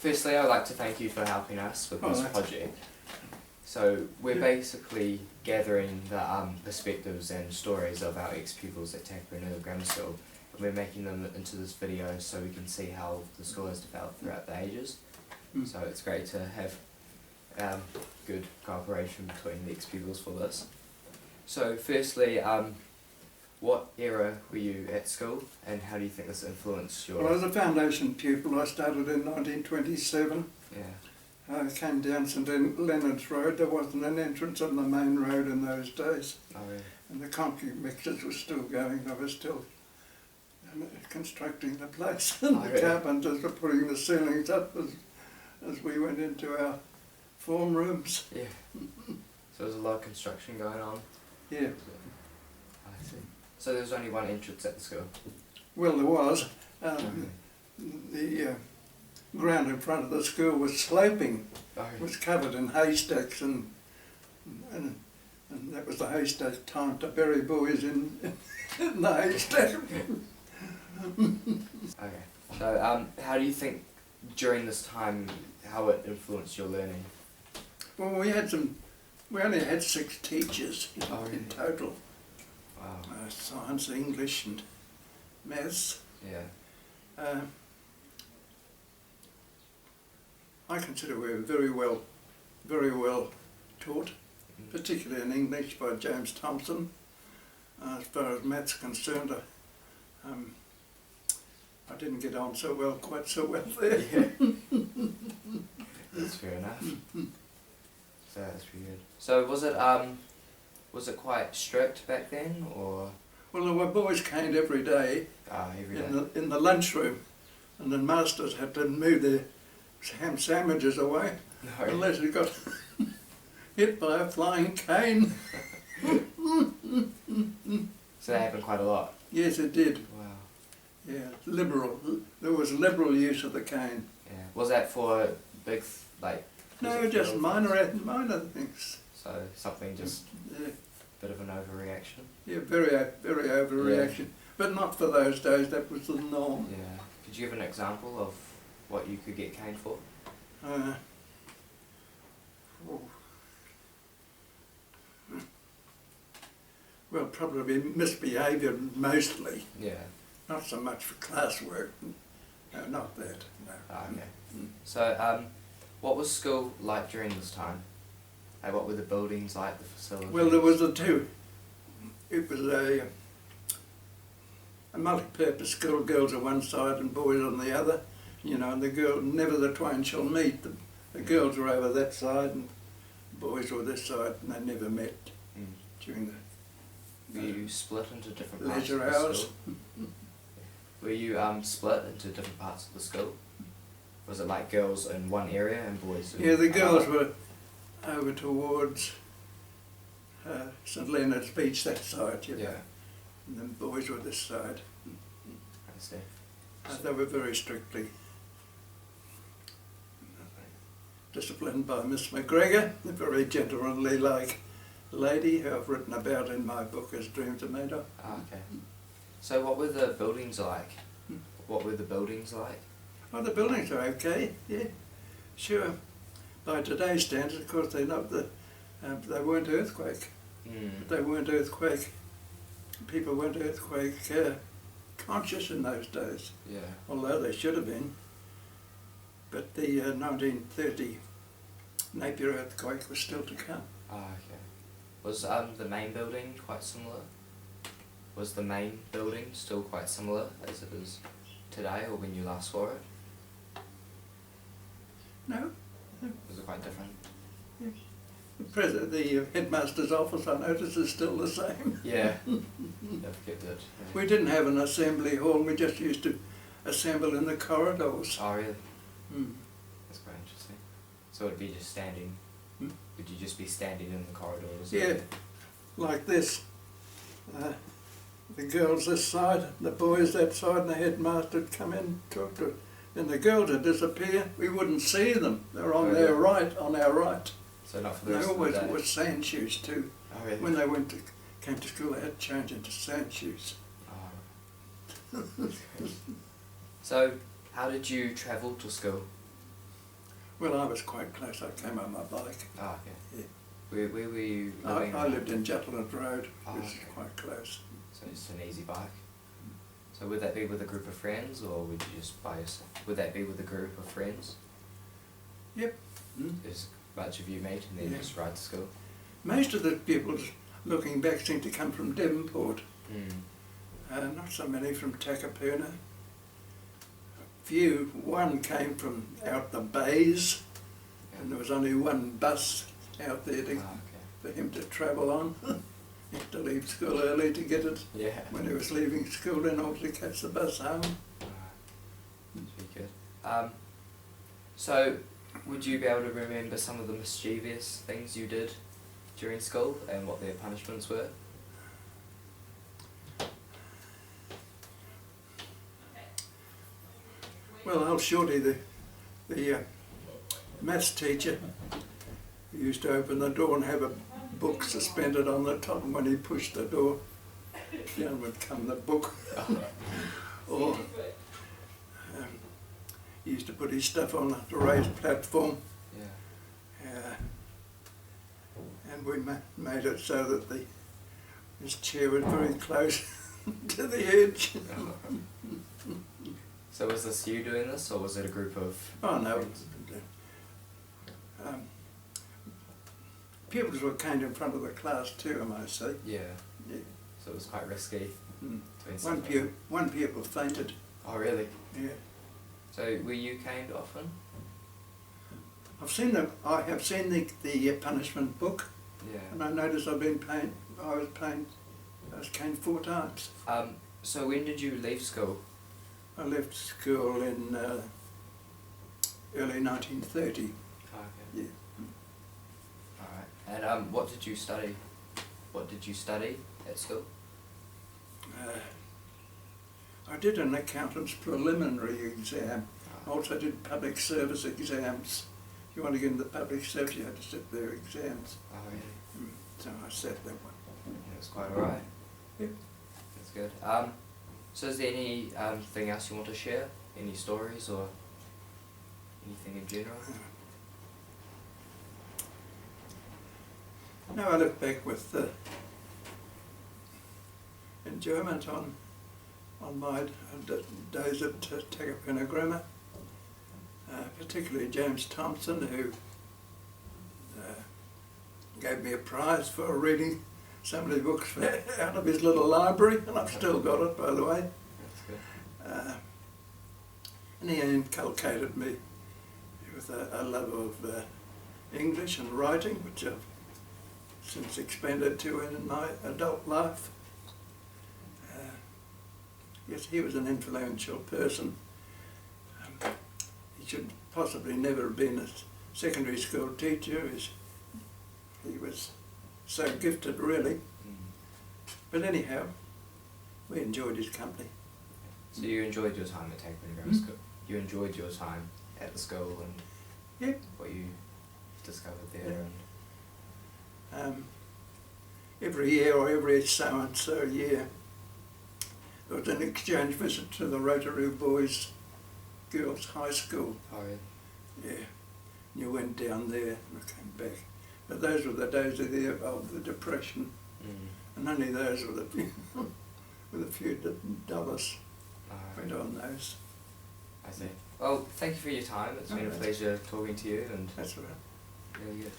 firstly I'd like to thank you for helping us with this project. So we're basically gathering the perspectives and stories of our ex-pupils at Takapuna Grammar School, and we're making them into this video so we can see how the school has developed throughout the ages. So it's great to have good cooperation between the ex-pupils for this. So firstly, what era were you at school, and how do you think this influenced your... Well, I was a foundation pupil. I started in 1927. Yeah. I came down St Leonard's Road. There wasn't an entrance on the main road in those days. Oh, yeah. And the concrete mixers were still going. They were still constructing the place. And the carpenters were putting the ceilings up as we went into our form rooms. Yeah. So there's a lot of construction going on? Yeah. I see. So there was only one entrance at the school? Well, there was. The ground in front of the school was sloping. It was covered in haystacks, and that was the haystack time to bury boys in the haystack. Okay. So how do you think during this time, how it influenced your learning? Well, we only had 6 teachers in total. Wow. Science, English and maths. Yeah. I consider we were very well taught, particularly in English by James Thompson. As far as maths concerned, I didn't get on quite so well there. Yeah. That's fair enough. So that's pretty good. So was it quite strict back then, or? Well, there were boys caned every day. Every day. In the lunchroom, and the masters had to move their ham sandwiches away unless they got hit by a flying cane. So that happened quite a lot? Yes, it did. Wow. Yeah, liberal. There was liberal use of the cane. Yeah. Was that for big, like... No, just minor things. So something just a bit of an overreaction? Yeah, very overreaction. Yeah. But not for those days, that was the norm. Yeah. Could you give an example of what you could get caned for? Well, probably misbehaviour mostly. Yeah. Not so much for classwork. No, not that. No. Okay. So, what was school like during this time? Like, what were the buildings like, the facilities? Well, there was the two. It was a multi-purpose school, girls on one side and boys on the other. You know, and never the twain shall meet. The girls were over that side and the boys were this side, and they never met during the Were you split into different parts leisure of the hours. school? Were you split into different parts of the school? Was it like girls in one area and boys in Yeah, the girls another? were over towards St Leonard's Beach, that side, you know. Yeah. And the boys were this side. I see. They were very strictly disciplined by Miss McGregor, a very gentlemanly like lady who I've written about in my book as Dream Tomato. Okay. So what were the buildings like? What were the buildings like? Oh, the buildings are okay, yeah, sure. By today's standards, of course, they weren't earthquake. But they weren't earthquake. People weren't earthquake conscious in those days. Yeah. Although they should have been. But the 1930 Napier earthquake was still to come. Okay. Was the main building quite similar? Was the main building still quite similar as it is today, or when you last saw it? No. Was it quite different? Yeah. The headmaster's office, I notice, is still the same. Yeah. They've kept it. Yeah. We didn't have an assembly hall, we just used to assemble in the corridors. Oh, really? That's quite interesting. So it'd be just standing, would you just be standing in the corridors? Yeah, like this. The girls this side, the boys that side, and the headmaster would come in and talk to us. And the girls would disappear, we wouldn't see them. They were on their right, on our right. So not for the They rest of the always day? wore sand shoes too. Oh, really? When they came to school, they had to change into sand shoes. Oh. So, how did you travel to school? Well, I was quite close. I came on my bike. Oh, okay. Yeah. Where were you living? I lived in Jutland Road, which is okay. quite close. So it's an easy bike. So would that be with a group of friends, or would you just by yourself? Would that be with a group of friends? Yep. There's a bunch of you meet and then Yeah. just ride to school? Most of the pupils, looking back, seem to come from Devonport. Not so many from Takapuna. One came from out the bays, and there was only one bus out there for him to travel on. He had to leave school early to get it Yeah. when he was leaving school in order to catch the bus home. That's pretty good. So, would you be able to remember some of the mischievous things you did during school and what their punishments were? Well, old Shorty, the maths teacher, he used to open the door and have a book suspended on the top, and when he pushed the door, down would come the book. Or he used to put his stuff on a raised platform. Yeah. And we made it so that his chair was very close to the edge. So was this you doing this, or was it a group of Oh no. friends? Pupils were kind in front of the class too, I might say. Yeah. Yeah. So it was quite risky. Mm. Doing something. One pupil fainted. Oh really? Yeah. So were you caned often? I have seen the punishment book, Yeah. and I noticed I was caned 4 times. So when did you leave school? I left school in early 1930. Oh, okay. Yeah. Alright. And what did you study? What did you study at school? I did an accountant's preliminary exam. I also did public service exams. If you want to get into public service, you had to sit their exams. Oh really? So I sat that one. Yeah, it's quite alright. Yep. That's good. So is there any thing else you want to share? Any stories or anything in general? No, I look back with enjoyment on my days at Takapuna Grammar, particularly James Thompson, who gave me a prize for reading so many books out of his little library, and I've still got it, by the way. That's good. And he inculcated me with a love of English and writing, which I've since expanded to in my adult life. Yes, he was an influential person. He should possibly never have been a secondary school teacher. He was so gifted, really. But anyhow, we enjoyed his company. So you enjoyed your time at Takapuna Grammar School? You enjoyed your time at the school and what you discovered there? And every year or every so-and-so year, there was an exchange visit to the Rotary Boys Girls High School. Oh, really? Yeah, you went down there and came back. But those were the days of the Depression, and only those with a few dollars went on those. I see. Well, thank you for your time. It's been a pleasure talking to you, and that's all right. really good.